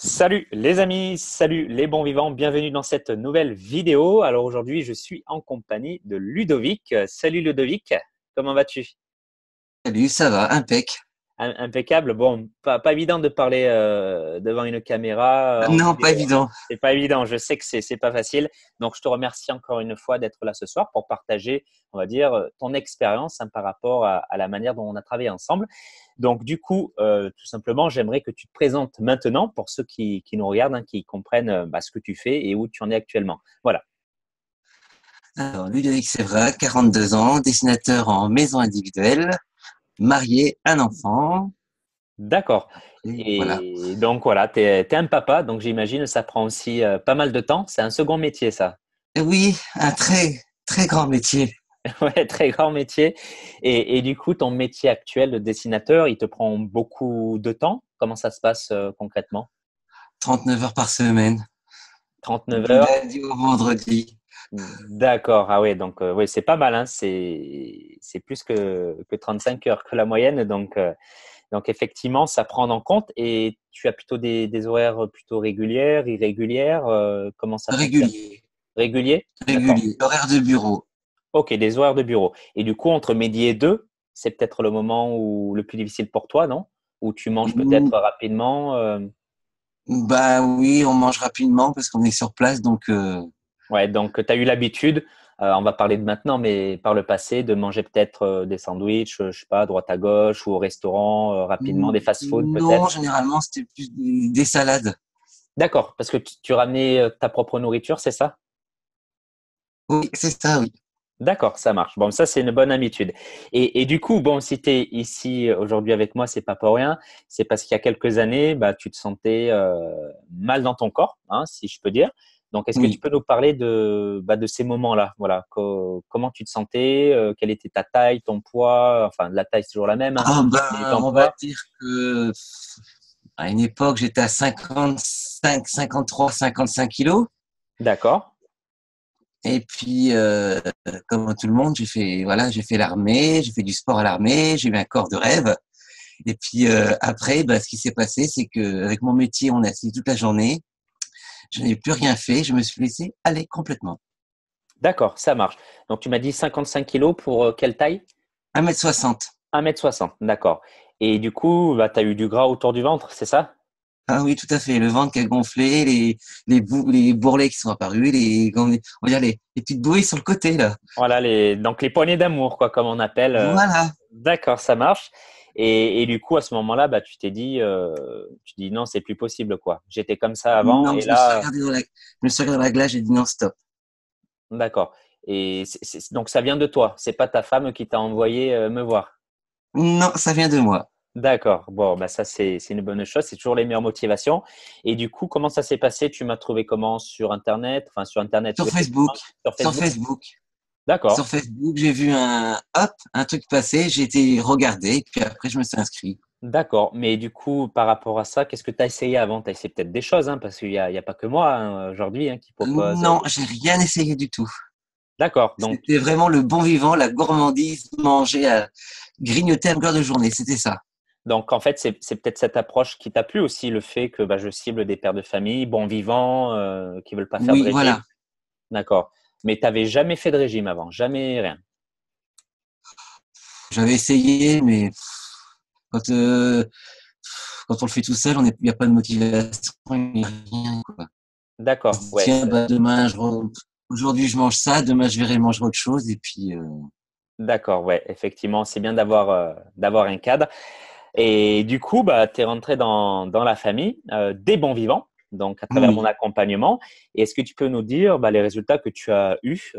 Salut les amis, salut les bons vivants, bienvenue dans cette nouvelle vidéo. Alors aujourd'hui, je suis en compagnie de Ludovic. Salut Ludovic, comment vas-tu? Salut, ça va, impec. Impeccable. Bon, pas évident de parler devant une caméra en Non, pas vidéo, hein. évident. C'est pas évident. Je sais que c'est pas facile. Donc, je te remercie encore une fois d'être là ce soir pour partager, on va dire, ton expérience par rapport à la manière dont on a travaillé ensemble. Donc, du coup, tout simplement, j'aimerais que tu te présentes maintenant pour ceux qui nous regardent, hein, qui comprennent ce que tu fais et où tu en es actuellement. Voilà. Alors, Ludovic Sévra, 42 ans, dessinateur en maison individuelle, marié, un enfant. D'accord. Et voilà. Et donc, voilà, tu es un papa. Donc, j'imagine ça prend aussi pas mal de temps. C'est un second métier, ça. Et oui, un très, très grand métier. Ouais, très grand métier. Et du coup, ton métier actuel de dessinateur, il te prend beaucoup de temps? Comment ça se passe concrètement? 39 heures par semaine, 39 du heures? lundi au vendredi. D'accord. Ah ouais, donc ouais, c'est pas mal, hein. C'est plus que 35 heures que la moyenne. Donc effectivement, ça prend en compte. Et tu as plutôt des horaires plutôt régulières, irrégulières. Comment ça fonctionne? Régulier, Régulier? D'accord. régulier, horaire de bureau. Ok, des horaires de bureau. Et du coup, entre midi et deux, c'est peut-être le moment où le plus difficile pour toi, non? Où tu manges Mm, peut-être rapidement. Bah oui, on mange rapidement parce qu'on est sur place, donc Ouais, donc tu as eu l'habitude, on va parler de maintenant, mais par le passé, de manger peut-être des sandwichs, je sais pas, à droite à gauche ou au restaurant rapidement, des fast-food non, peut-être. généralement c'était plus des salades. D'accord, parce que tu ramenais ta propre nourriture, c'est ça? Oui, c'est ça, oui. D'accord, ça marche. Bon, ça, c'est une bonne habitude. Et du coup, bon, si tu es ici aujourd'hui avec moi, c'est pas pour rien. C'est parce qu'il y a quelques années, bah, tu te sentais mal dans ton corps, hein, si je peux dire. Donc, est-ce que tu Oui. peux nous parler de ces moments-là? Voilà, comment tu te sentais, quelle était ta taille, ton poids? Enfin, la taille, c'est toujours la même, hein, Ah mais ben, ton on va poids? dire que à une époque, j'étais à 55, 53, 55 kilos. D'accord. Et puis, comme tout le monde, j'ai fait l'armée, j'ai fait du sport à l'armée, j'ai eu un corps de rêve. Et puis après, bah, ce qui s'est passé, c'est que avec mon métier, on est assis toute la journée. Je n'ai plus rien fait. Je me suis laissé aller complètement. D'accord, ça marche. Donc, tu m'as dit 55 kilos pour quelle taille? 1,60 m. 1,60 m, d'accord. Et du coup, bah, tu as eu du gras autour du ventre, c'est ça? Ah oui, tout à fait. Le ventre qui a gonflé, les bourrelets qui sont apparus, on va dire les petites bouées sur le côté, là. Voilà, donc les poignées d'amour, quoi, comme on appelle. Voilà. D'accord, ça marche. Et du coup, à ce moment-là, bah, tu dis non, c'est plus possible, quoi. J'étais comme ça avant, Non, et là, je me suis regardé dans la glace, j'ai dit non, stop. d'accord. Et donc ça vient de toi. C'est pas ta femme qui t'a envoyé me voir. Non, ça vient de moi. D'accord. Bon, bah ça c'est une bonne chose. C'est toujours les meilleures motivations. Et du coup, comment ça s'est passé? Tu m'as trouvé comment sur Internet? Enfin, sur Internet, Sur oui, Facebook, effectivement. Sur sur Facebook? Facebook, sur D'accord. Facebook, j'ai vu un truc passer, j'ai été regarder, puis après je me suis inscrit. D'accord, mais du coup, par rapport à ça, qu'est-ce que tu as essayé avant? Tu as essayé peut-être des choses, hein, parce qu'il y a pas que moi hein, aujourd'hui qui propose. Non, j'ai rien essayé du tout. D'accord, C'était vraiment le bon vivant, la gourmandise, manger, grignoter à longueur de journée, c'était ça. donc en fait, c'est peut-être cette approche qui t'a plu aussi, le fait que bah, je cible des pères de famille, bons vivants, qui veulent pas faire de Oui, régime. voilà. D'accord, mais tu n'avais jamais fait de régime avant, jamais rien. J'avais essayé, mais quand, euh, quand on le fait tout seul, il n'y a pas de motivation, il n'y a rien, quoi. On D'accord, se dit, ouais, tiens, bah, aujourd'hui je mange ça, demain je verrai manger autre chose, et puis d'accord, ouais, effectivement, c'est bien d'avoir un cadre. Et du coup, bah, tu es rentré dans la famille des bons vivants, donc à travers mon oui. accompagnement. Et est-ce que tu peux nous dire les résultats que tu as eus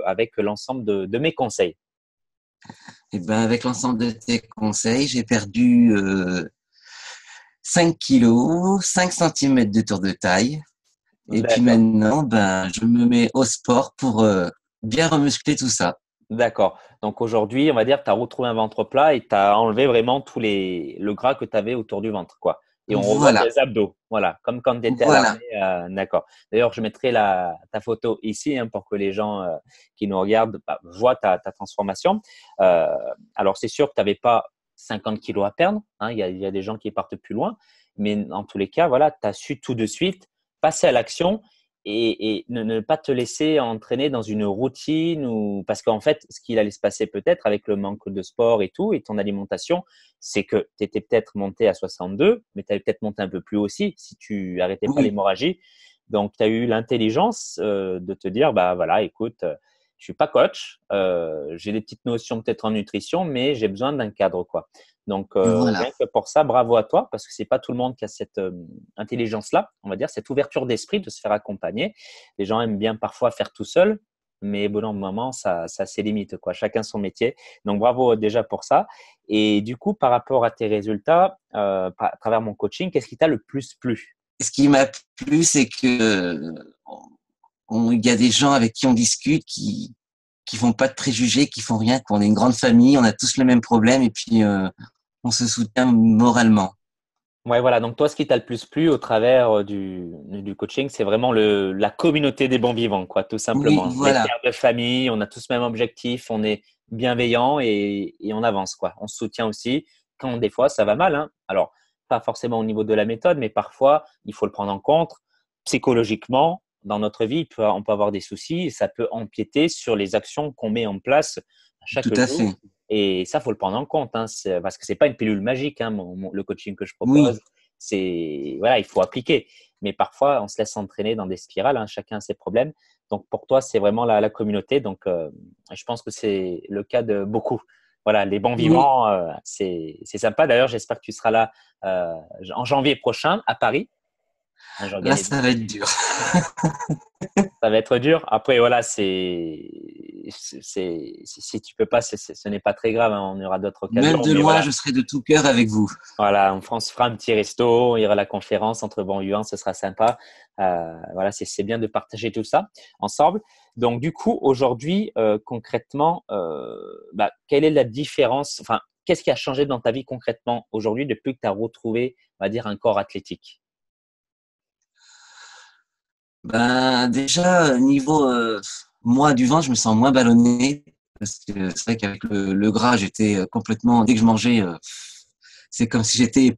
avec l'ensemble de mes conseils? Et ben avec l'ensemble de tes conseils, j'ai perdu 5 kilos, 5 centimètres de tour de taille. Et puis D'accord, maintenant, ben, je me mets au sport pour bien remuscler tout ça. d'accord. Donc aujourd'hui, on va dire que tu as retrouvé un ventre plat et tu as enlevé vraiment le gras que tu avais autour du ventre, quoi. Et on revoit Voilà, tes abdos, voilà, comme quand tu étais à l'armée. voilà. D'accord. D'ailleurs, je mettrai ta photo ici pour que les gens qui nous regardent voient ta transformation. Euh, alors, c'est sûr que tu n'avais pas 50 kilos à perdre, hein. Il y a des gens qui partent plus loin. Mais en tous les cas, voilà, tu as su tout de suite passer à l'action et ne pas te laisser entraîner dans une routine ou parce qu'en fait, ce qu'il allait se passer peut-être avec le manque de sport et tout et ton alimentation, c'est que tu étais peut-être monté à 62, mais tu allais peut-être monter un peu plus haut aussi si tu arrêtais pas Oui, l'hémorragie. Donc, tu as eu l'intelligence de te dire, bah voilà, écoute, je suis pas coach, j'ai des petites notions peut-être en nutrition, mais j'ai besoin d'un cadre, quoi. Donc, voilà. rien que pour ça, bravo à toi, parce que c'est pas tout le monde qui a cette intelligence-là, on va dire, cette ouverture d'esprit de se faire accompagner. Les gens aiment bien parfois faire tout seul, mais bon, au moment, ça a ses limites, quoi. Chacun son métier. Donc, bravo déjà pour ça. Et du coup, par rapport à tes résultats, à travers mon coaching, qu'est-ce qui t'a le plus plu? Ce qui m'a plu, c'est que il y a des gens avec qui on discute qui font pas de préjugés, qui font rien, qu'on est une grande famille, on a tous le même problème et puis on se soutient moralement. Ouais, voilà. Donc, toi, ce qui t'a le plus plu au travers du coaching, c'est vraiment la communauté des bons vivants, quoi, tout Oui, simplement. Les voilà, pères de famille, on a tous le même objectif, on est bienveillant et on avance, quoi. On se soutient aussi quand des fois ça va mal, hein. Alors, pas forcément au niveau de la méthode, mais parfois, il faut le prendre en compte. Psychologiquement, dans notre vie, on peut avoir des soucis et ça peut empiéter sur les actions qu'on met en place chaque tout à jour. fait. Et ça, faut le prendre en compte, hein, parce que c'est pas une pilule magique, hein, le coaching que je Oui, propose. C'est voilà, il faut appliquer. Mais parfois, on se laisse entraîner dans des spirales. Hein, chacun a ses problèmes. Donc pour toi, c'est vraiment la communauté. Donc je pense que c'est le cas de beaucoup. Voilà, les bons oui. vivants, c'est sympa. D'ailleurs, j'espère que tu seras là en janvier prochain à Paris. Hein, Là, j'organise. ça va être dur. Ça va être dur. Après, voilà, si tu peux pas, ce n'est pas très grave. Hein, on aura d'autres Même occasions. de Mais loin, voilà, je serai de tout cœur avec vous. voilà, on se fera un petit resto, on ira à la conférence entre bons vivants, ce sera sympa. Voilà, c'est bien de partager tout ça ensemble. Donc, du coup, aujourd'hui, concrètement, bah, quelle est la différence? Enfin, qu'est-ce qui a changé dans ta vie concrètement aujourd'hui depuis que tu as retrouvé, on va dire, un corps athlétique? Ben déjà niveau moi du ventre, je me sens moins ballonné parce que c'est vrai qu'avec le gras, j'étais complètement dès que je mangeais, c'est comme si j'étais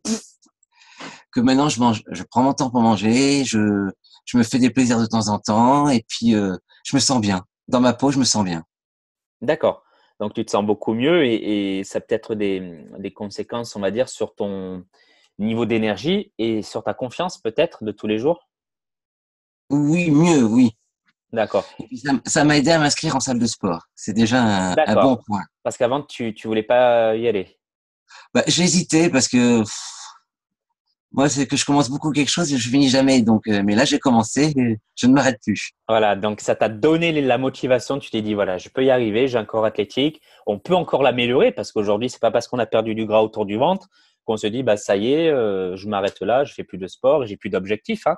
que maintenant je mange, je prends mon temps pour manger, je me fais des plaisirs de temps en temps et puis je me sens bien dans ma peau, je me sens bien. D'accord. Donc, tu te sens beaucoup mieux et ça peut être des conséquences, on va dire, sur ton niveau d'énergie et sur ta confiance peut-être de tous les jours. Oui, mieux, oui. D'accord. Et puis ça m'a aidé à m'inscrire en salle de sport. C'est déjà un bon D'accord. point. Parce qu'avant, tu voulais pas y aller. Bah, j'ai hésité parce que moi, c'est que je commence beaucoup quelque chose et je finis jamais. Donc, mais là, j'ai commencé et je ne m'arrête plus. Voilà, donc ça t'a donné la motivation. Tu t'es dit, voilà, je peux y arriver, j'ai un corps athlétique. On peut encore l'améliorer parce qu'aujourd'hui, c'est pas parce qu'on a perdu du gras autour du ventre qu'on se dit, bah, ça y est, je m'arrête là, je fais plus de sport et j'ai plus d'objectifs, hein.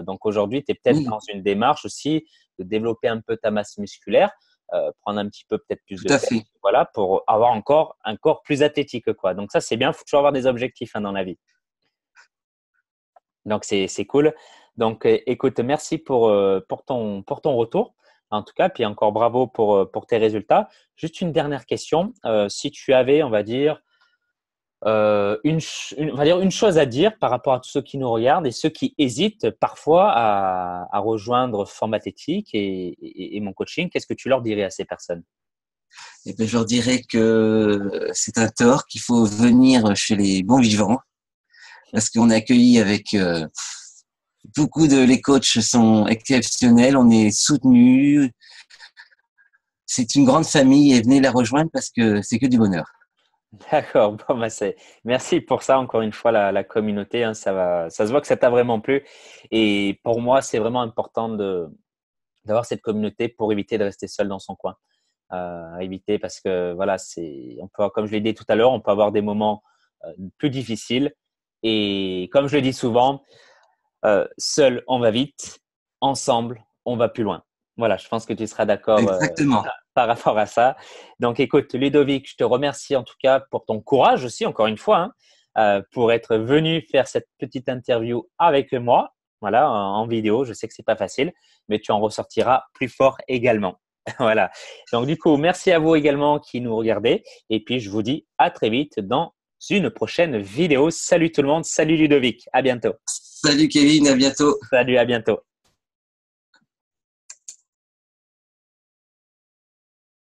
Donc aujourd'hui, tu es peut-être Oui, dans une démarche aussi de développer un peu ta masse musculaire, prendre un petit peu peut-être plus tout de à peps, fait. voilà, pour avoir encore un corps plus athlétique, quoi. Donc ça, c'est bien, il faut toujours avoir des objectifs, hein, dans la vie. Donc, c'est cool. Donc, écoute, merci pour ton retour, en tout cas, puis encore bravo pour tes résultats. Juste une dernière question. Si tu avais, on va dire, on va dire une chose à dire par rapport à tous ceux qui nous regardent et ceux qui hésitent parfois à rejoindre Forme Athlétique et mon coaching, qu'est-ce que tu leur dirais à ces personnes? Et ben, je leur dirais que c'est un tort, qu'il faut venir chez les bons vivants parce qu'on est accueilli avec beaucoup de, les coachs sont exceptionnels, on est soutenus. C'est une grande famille et venez la rejoindre parce que c'est que du bonheur. D'accord. Bon, bah, merci pour ça, encore une fois, la communauté, hein, ça se voit que ça t'a vraiment plu. Et pour moi, c'est vraiment important d'avoir cette communauté pour éviter de rester seul dans son coin. Éviter parce que voilà, comme je l'ai dit tout à l'heure, on peut avoir des moments plus difficiles. Et comme je le dis souvent, seul on va vite, ensemble on va plus loin. Voilà, je pense que tu seras d'accord Exactement. par rapport à ça. Donc écoute, Ludovic, je te remercie en tout cas pour ton courage aussi, encore une fois, hein, pour être venu faire cette petite interview avec moi. Voilà, en vidéo. Je sais que c'est pas facile, mais tu en ressortiras plus fort également. Voilà. Donc du coup, merci à vous également qui nous regardez. Et puis je vous dis à très vite dans une prochaine vidéo. Salut tout le monde, salut Ludovic, à bientôt. Salut Kevin, à bientôt. Salut, à bientôt.